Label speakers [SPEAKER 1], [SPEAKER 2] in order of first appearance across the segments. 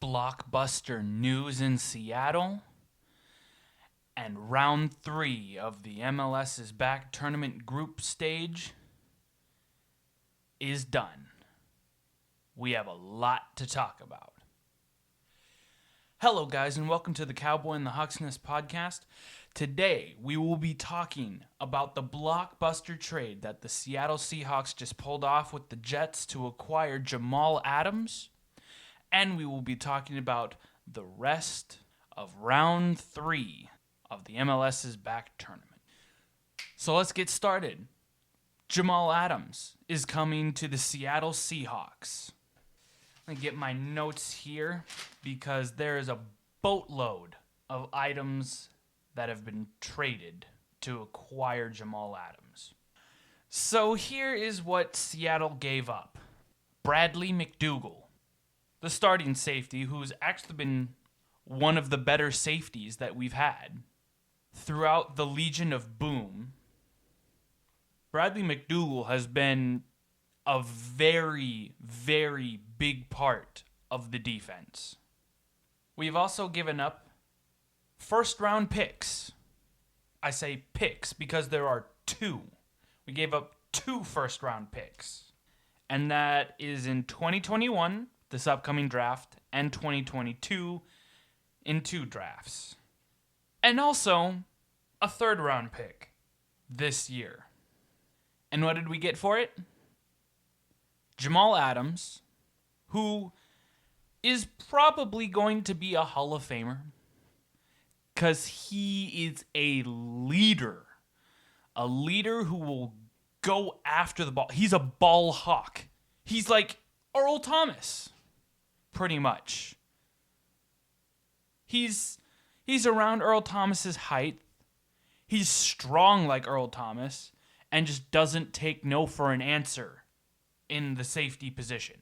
[SPEAKER 1] blockbuster news in Seattle, and round 3 of the MLS is Back tournament group stage is done. We have a lot to talk about. Hello guys, and welcome to the Cowboy and the Hucksness podcast. Today we will be talking about the blockbuster trade that the Seattle Seahawks just pulled off with the Jets to acquire Jamal Adams. And we will be talking about the rest of round 3 of the MLS's Back tournament. So let's get started. Jamal Adams is coming to the Seattle Seahawks. Let me get my notes here because there is a boatload of items that have been traded to acquire Jamal Adams. So here is what Seattle gave up. Bradley McDougall, the starting safety, who's actually been one of the better safeties that we've had throughout the Legion of Boom. Bradley McDougall has been a very, very big part of the defense. We've also given up first-round picks. I say picks because there are 2. We gave up 2 first-round picks. And that is in 2021, this upcoming draft, and 2022 in 2 drafts. And also a 3rd-round pick this year. And what did we get for it? Jamal Adams, who is probably going to be a Hall of Famer because he is a leader who will go after the ball. He's a ball hawk. He's like Earl Thomas, pretty much. He's around Earl Thomas's height. He's strong like Earl Thomas and just doesn't take no for an answer in the safety position.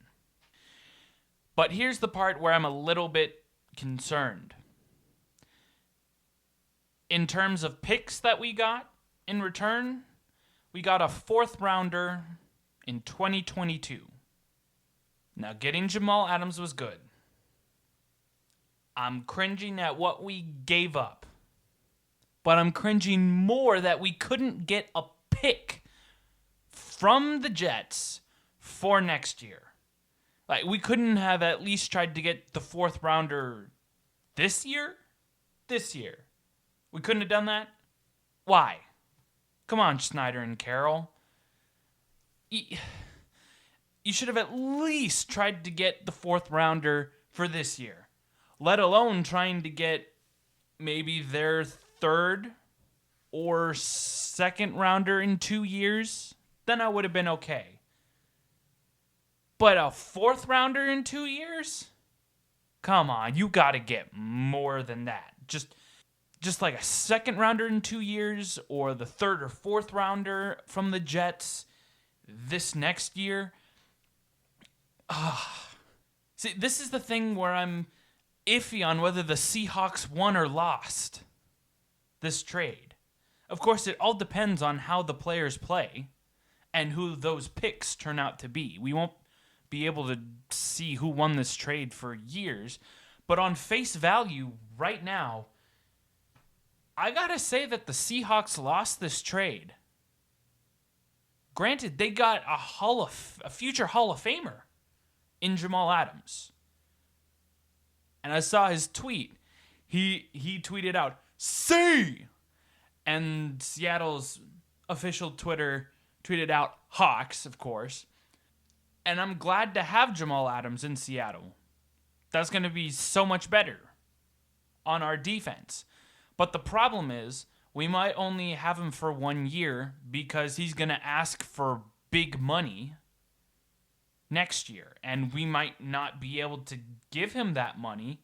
[SPEAKER 1] But here's the part where I'm a little bit concerned. In terms of picks that we got in return, we got a 4th rounder in 2022. Now, getting Jamal Adams was good. I'm cringing at what we gave up. But I'm cringing more that we couldn't get a pick from the Jets for next year. Like, we couldn't have at least tried to get the 4th rounder this year? This year. We couldn't have done that? Why? Come on, Snyder and Carroll. You should have at least tried to get the 4th rounder for this year. Let alone trying to get maybe their 3rd or 2nd rounder in 2 years. Then I would have been okay. But a 4th rounder in 2 years? Come on, you got to get more than that. Just like a 2nd rounder in 2 years or the 3rd or 4th rounder from the Jets this next year. See, this is the thing where I'm iffy on whether the Seahawks won or lost this trade. Of course, it all depends on how the players play and who those picks turn out to be. We won't be able to see who won this trade for years, but on face value right now, I gotta say that the Seahawks lost this trade. Granted, they got a future Hall of Famer in Jamal Adams. And I saw his tweet. He tweeted out, "See!" And Seattle's official Twitter tweeted out, "Hawks," of course. And I'm glad to have Jamal Adams in Seattle. That's going to be so much better on our defense. But the problem is, we might only have him for 1 year because he's going to ask for big money next year. And we might not be able to give him that money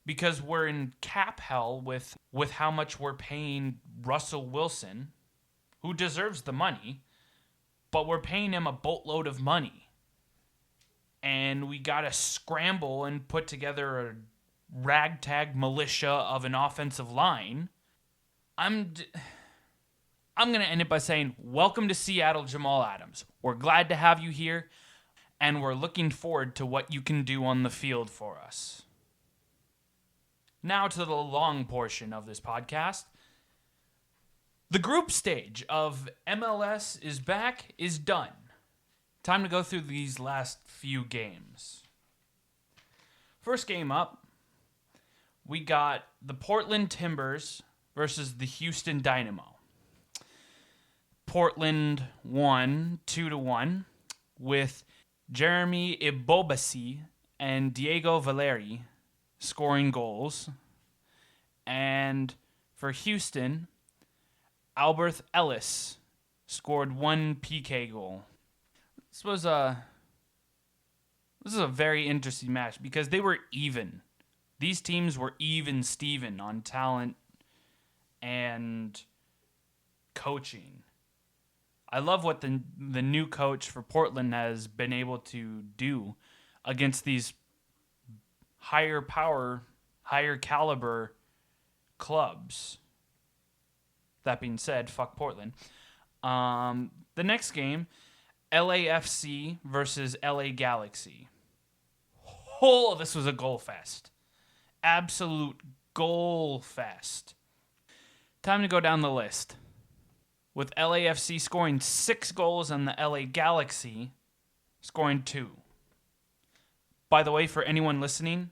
[SPEAKER 1] because we're in cap hell with how much we're paying Russell Wilson, who deserves the money, but we're paying him a boatload of money. And we got to scramble and put together a ragtag militia of an offensive line. I'm going to end it by saying, welcome to Seattle, Jamal Adams. We're glad to have you here, and we're looking forward to what you can do on the field for us. Now to the long portion of this podcast. The group stage of MLS is back, is done. Time to go through these last few games. First game up, we got the Portland Timbers versus the Houston Dynamo. Portland won 2-1 with Jeremy Ibobasi and Diego Valeri scoring goals. And for Houston, Albert Ellis scored one PK goal. This is a very interesting match because they were even. These teams were even Steven on talent and coaching. I love what the new coach for Portland has been able to do against these higher power, higher caliber clubs. That being said, fuck Portland. The next game, LAFC versus LA Galaxy. Oh, this was a goal fest. Absolute goal fest. Time to go down the list. With LAFC scoring 6 goals and the LA Galaxy scoring 2. By the way, for anyone listening,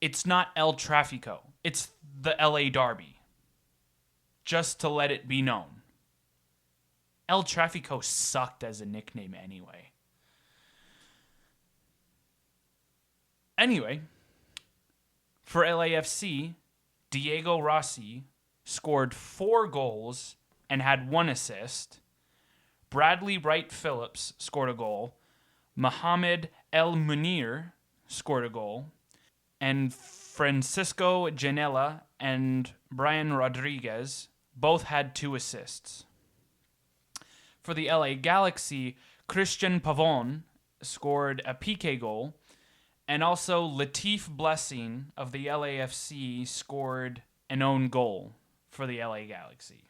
[SPEAKER 1] it's not El Trafico. It's the LA Derby. Just to let it be known. El Trafico sucked as a nickname anyway. For LAFC, Diego Rossi scored 4 goals and had 1 assist. Bradley Wright Phillips scored a goal. Mohamed El Munir scored a goal. And Francisco Janela and Brian Rodriguez both had 2 assists. For the LA Galaxy, Christian Pavon scored a PK goal. And also Latif Blessing of the LAFC scored an own goal for the LA Galaxy.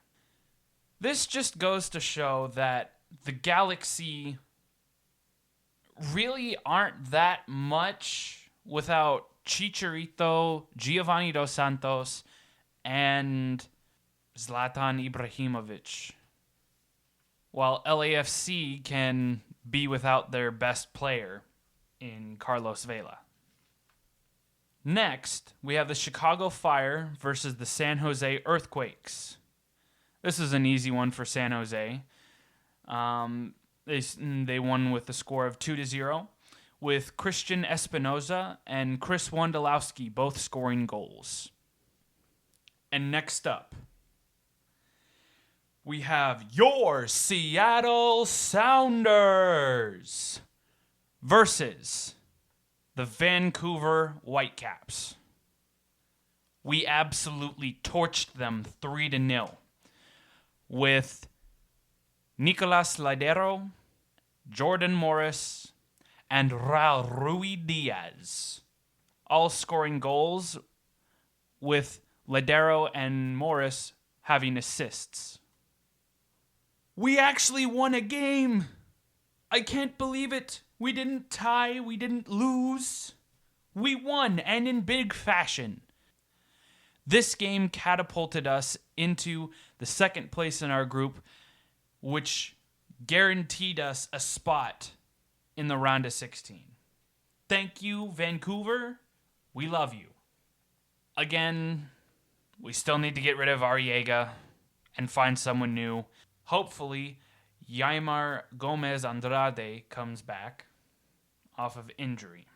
[SPEAKER 1] This just goes to show that the Galaxy really aren't that much without Chicharito, Giovanni Dos Santos, and Zlatan Ibrahimovic. While LAFC can be without their best player in Carlos Vela. Next, we have the Chicago Fire versus the San Jose Earthquakes. This is an easy one for San Jose. They won with a score of 2-0, with Christian Espinoza and Chris Wondolowski both scoring goals. And next up, we have your Seattle Sounders versus the Vancouver Whitecaps. We absolutely torched them 3-0 with Nicolas Ladero, Jordan Morris, and Raul Rui Diaz all scoring goals, with Ladero and Morris having assists. We actually won a game! I can't believe it! We didn't tie, we didn't lose. We won, and in big fashion. This game catapulted us into the second place in our group, which guaranteed us a spot in the round of 16. Thank you, Vancouver. We love you. Again, we still need to get rid of Arriaga and find someone new. Hopefully, Yaimar Gomez Andrade comes back off of injury.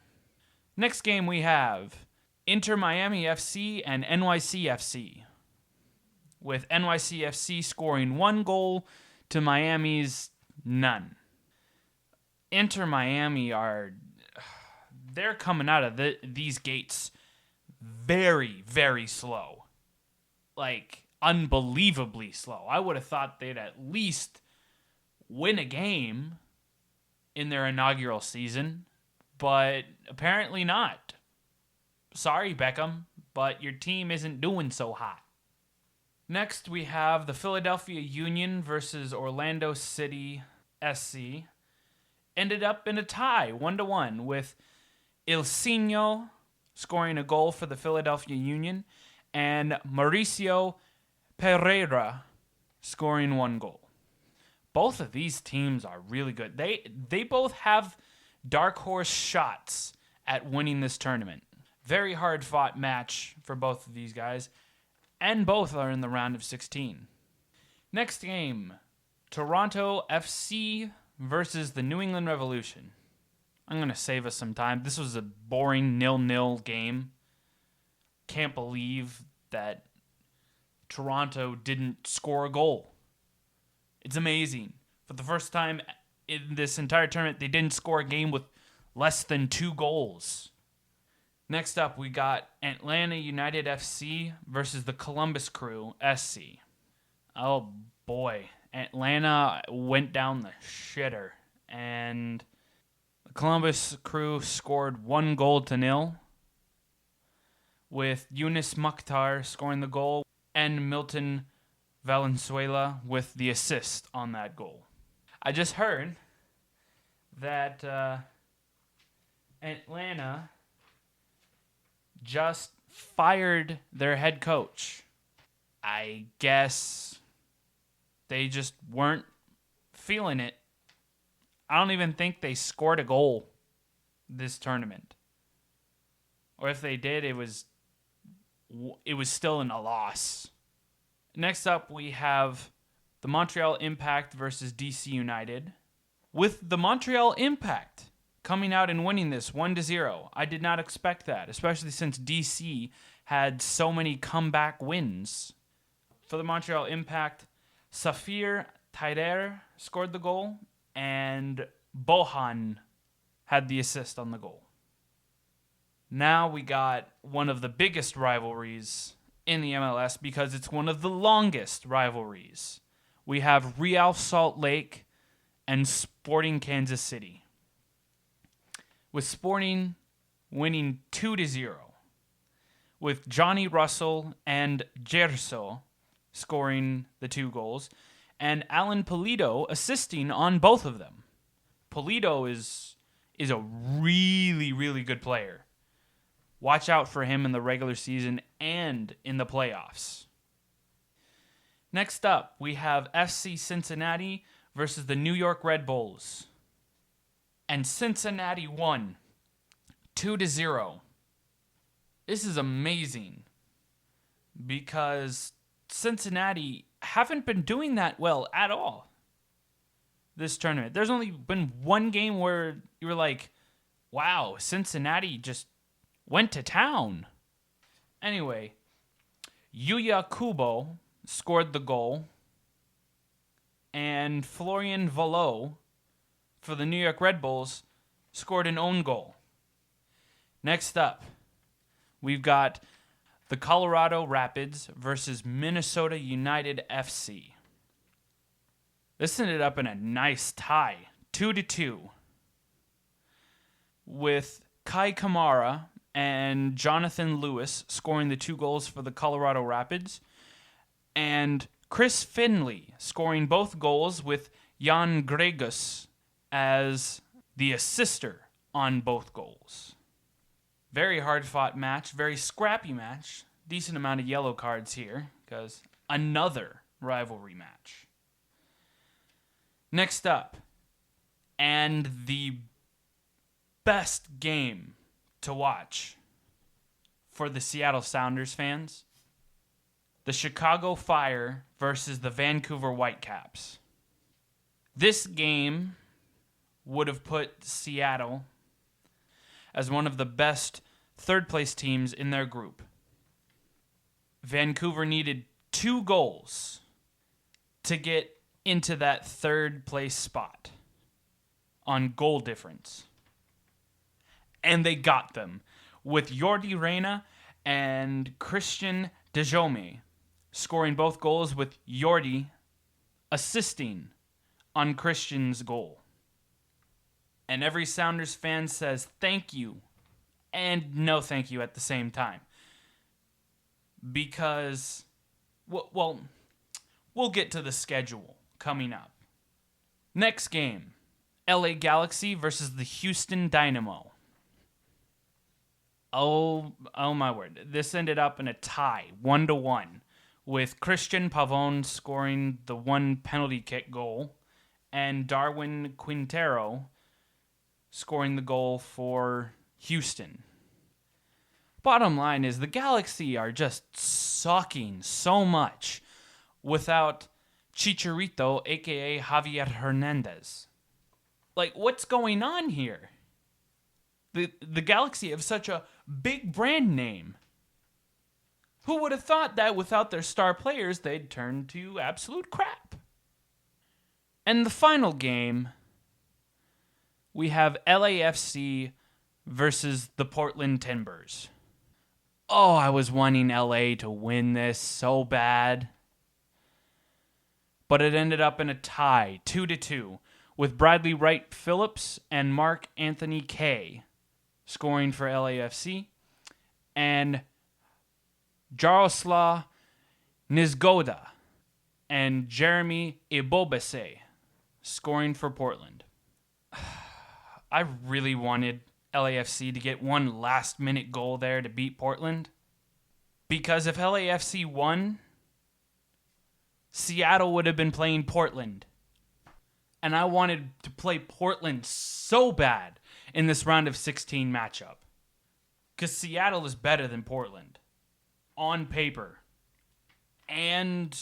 [SPEAKER 1] Next game we have Inter Miami FC and NYCFC, with NYCFC scoring 1 goal to Miami's none. Inter Miami they're coming out of these gates very, very slow. Like, unbelievably slow. I would have thought they'd at least win a game in their inaugural season, but apparently not. Sorry, Beckham, but your team isn't doing so hot. Next, we have the Philadelphia Union versus Orlando City SC. Ended up in a tie, 1-1, with Ilsinho, scoring a goal for the Philadelphia Union, and Mauricio Pereira scoring 1 goal. Both of these teams are really good. They both have dark horse shots at winning this tournament. Very hard-fought match for both of these guys, and both are in the round of 16. Next game, Toronto FC versus the New England Revolution. I'm going to save us some time. This was a boring 0-0 game. Can't believe that Toronto didn't score a goal. It's amazing. For the first time in this entire tournament, they didn't score a game with less than 2 goals. Next up, we got Atlanta United FC versus the Columbus Crew SC. Oh boy, Atlanta went down the shitter, and the Columbus Crew scored 1-0, with Yunus Mukhtar scoring the goal and Milton Valenzuela with the assist on that goal. I just heard that Atlanta just fired their head coach. I guess they just weren't feeling it. I don't even think they scored a goal this tournament. Or if they did, it was still in a loss. Next up, we have the Montreal Impact versus DC United. With the Montreal Impact coming out and winning this 1-0. I did not expect that, especially since DC had so many comeback wins. For the Montreal Impact, Safir Taider scored the goal, and Bohan had the assist on the goal. Now we got one of the biggest rivalries in the MLS because it's one of the longest rivalries. We have Real Salt Lake and Sporting Kansas City, with Sporting winning 2-0, with Johnny Russell and Gerso scoring the 2 goals, and Alan Pulido assisting on both of them. Pulido is a really, really good player. Watch out for him in the regular season and in the playoffs. Next up, we have FC Cincinnati versus the New York Red Bulls. And Cincinnati won 2-0. This is amazing because Cincinnati haven't been doing that well at all this tournament. There's only been one game where you were like, wow, Cincinnati just went to town. Anyway, Yuya Kubo scored the goal, and Florian Valo for the New York Red Bulls scored an own goal. Next up, we've got the Colorado Rapids versus Minnesota United FC. This ended up in a nice tie, 2-2, with Kai Kamara and Jonathan Lewis scoring the 2 goals for the Colorado Rapids, and Chris Finley scoring both goals with Jan Gregus as the assister on both goals. Very hard-fought match, very scrappy match. Decent amount of yellow cards here, because another rivalry match. Next up, and the best game to watch for the Seattle Sounders fans, the Chicago Fire versus the Vancouver Whitecaps. This game would have put Seattle as one of the best third-place teams in their group. Vancouver needed 2 goals to get into that third-place spot on goal difference. And they got them, with Jordi Reyna and Christian Dejome scoring both goals, with Jordi assisting on Christian's goal. And every Sounders fan says thank you and no thank you at the same time. Because, well, we'll get to the schedule coming up. Next game, LA Galaxy versus the Houston Dynamo. Oh my word. This ended up in a tie, 1-1, with Christian Pavon scoring the one penalty kick goal and Darwin Quintero scoring the goal for Houston. Bottom line is the Galaxy are just sucking so much without Chicharito, a.k.a. Javier Hernandez. Like, what's going on here? The Galaxy have such a big brand name. Who would have thought that without their star players, they'd turn to absolute crap? And the final game, we have LAFC versus the Portland Timbers. Oh, I was wanting LA to win this so bad. But it ended up in a tie, 2-2, with Bradley Wright Phillips and Mark Anthony Kaye scoring for LAFC, and Jaroslaw Nizgoda and Jeremy Ibobese scoring for Portland. I really wanted LAFC to get one last-minute goal there to beat Portland, because if LAFC won, Seattle would have been playing Portland. And I wanted to play Portland so bad in this round of 16 matchup. Because Seattle is better than Portland. On paper. And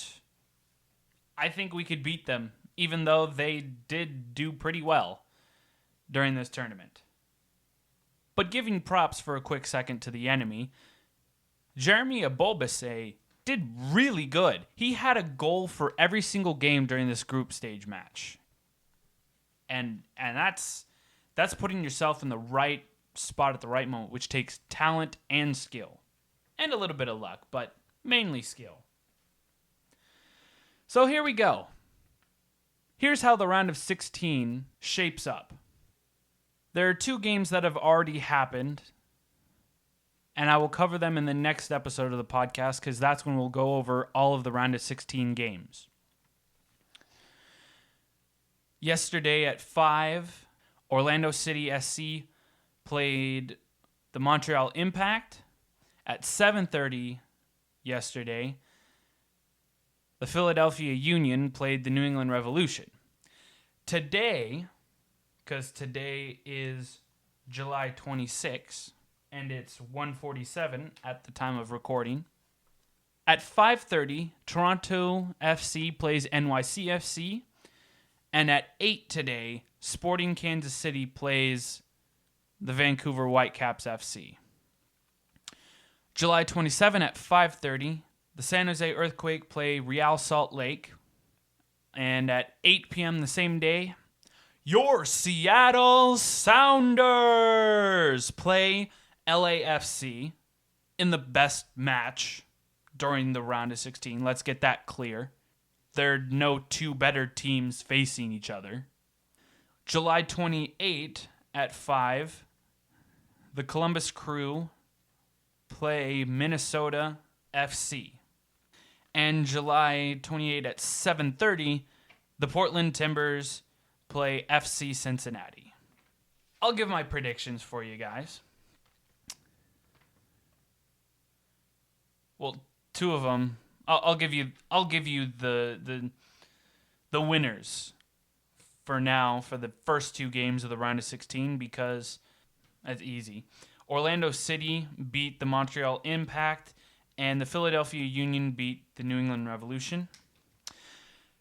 [SPEAKER 1] I think we could beat them, even though they did do pretty well during this tournament. But giving props for a quick second to the enemy, Jeremy Ibobese did really good. He had a goal for every single game during this group stage match. And that's putting yourself in the right spot at the right moment, which takes talent and skill. And a little bit of luck, but mainly skill. So here we go. Here's how the round of 16 shapes up. There are 2 games that have already happened, and I will cover them in the next episode of the podcast because that's when we'll go over all of the round of 16 games. Yesterday at 5, Orlando City SC played the Montreal Impact. At 7:30 yesterday, the Philadelphia Union played the New England Revolution. Today, because today is July 26, and it's 1:47 at the time of recording, at 5:30, Toronto FC plays NYCFC. And at 8 today, Sporting Kansas City plays the Vancouver Whitecaps FC. July 27 at 5:30, the San Jose Earthquake play Real Salt Lake. And at 8 p.m. the same day, your Seattle Sounders play LAFC in the best match during the round of 16. Let's get that clear. There are no 2 better teams facing each other. July 28 at 5, the Columbus Crew play Minnesota FC. And July 28 at 7:30, the Portland Timbers play FC Cincinnati. I'll give my predictions for you guys. Well, 2 of them. I'll give you the winners for now for the first 2 games of the round of 16 because that's easy. Orlando City beat the Montreal Impact and the Philadelphia Union beat the New England Revolution.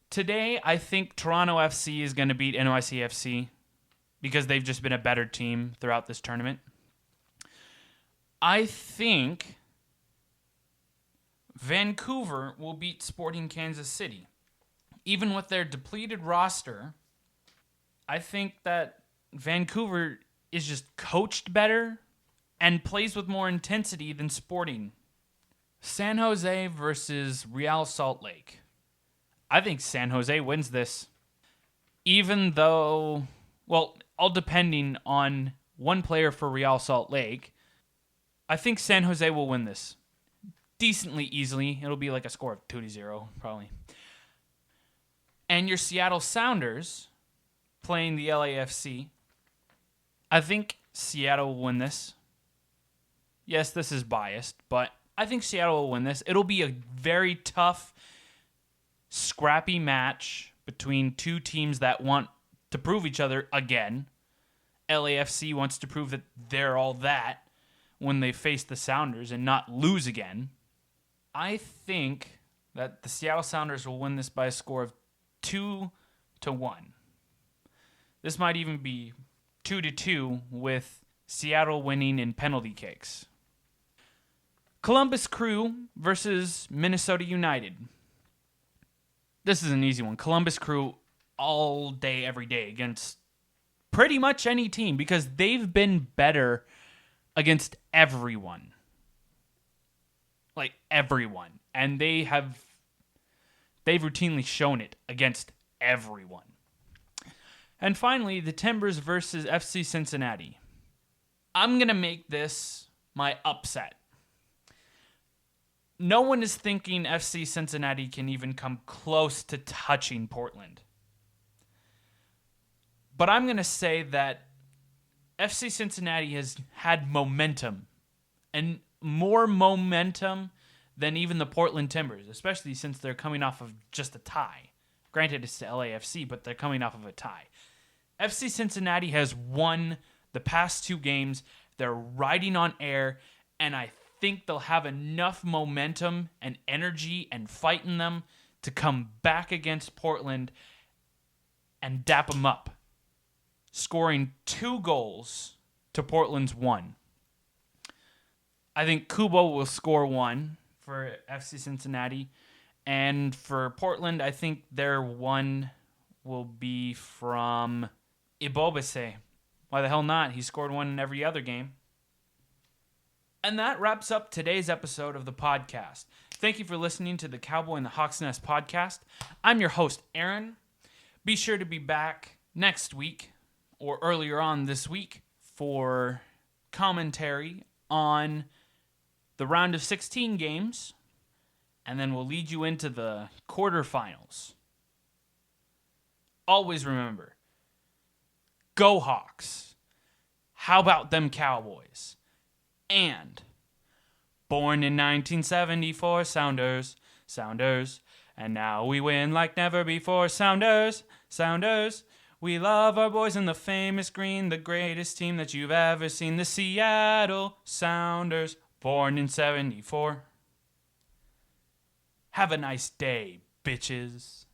[SPEAKER 1] Today, I think Toronto FC is going to beat NYCFC because they've just been a better team throughout this tournament. I think Vancouver will beat Sporting Kansas City. Even with their depleted roster, I think that Vancouver is just coached better and plays with more intensity than Sporting. San Jose versus Real Salt Lake. I think San Jose wins this. Even though, well, all depending on one player for Real Salt Lake, I think San Jose will win this. Decently easily. It'll be like a score of 2-0, probably. And your Seattle Sounders playing the LAFC. I think Seattle will win this. Yes, this is biased, but I think Seattle will win this. It'll be a very tough, scrappy match between two teams that want to prove each other again. LAFC wants to prove that they're all that when they face the Sounders and not lose again. I think that the Seattle Sounders will win this by a score of 2-1. This might even be 2-2 with Seattle winning in penalty kicks. Columbus Crew versus Minnesota United. This is an easy one. Columbus Crew all day, every day against pretty much any team because they've been better against everyone. Like everyone. And they've routinely shown it against everyone. And finally, the Timbers versus FC Cincinnati. I'm going to make this my upset. No one is thinking FC Cincinnati can even come close to touching Portland. But I'm going to say that FC Cincinnati has had momentum, and more momentum than even the Portland Timbers, especially since they're coming off of just a tie. Granted, it's the LAFC, but they're coming off of a tie. FC Cincinnati has won the past 2 games. They're riding on air, and I think they'll have enough momentum and energy and fight in them to come back against Portland and dap them up, scoring 2 goals to Portland's 1. I think Kubo will score 1 for FC Cincinnati, and for Portland, I think their 1 will be from Ibobese. Why the hell not? He scored 1 in every other game. And that wraps up today's episode of the podcast. Thank you for listening to the Cowboy and the Hawk's Nest podcast. I'm your host, Aaron. Be sure to be back next week or earlier on this week for commentary on the round of 16 games, and then we'll lead you into the quarterfinals. Always remember, go Hawks. How about them Cowboys? And born in 1974, Sounders, and now we win like never before, Sounders. We love our boys in the famous green, the greatest team that you've ever seen, the Seattle Sounders, born in 74. Have a nice day, bitches.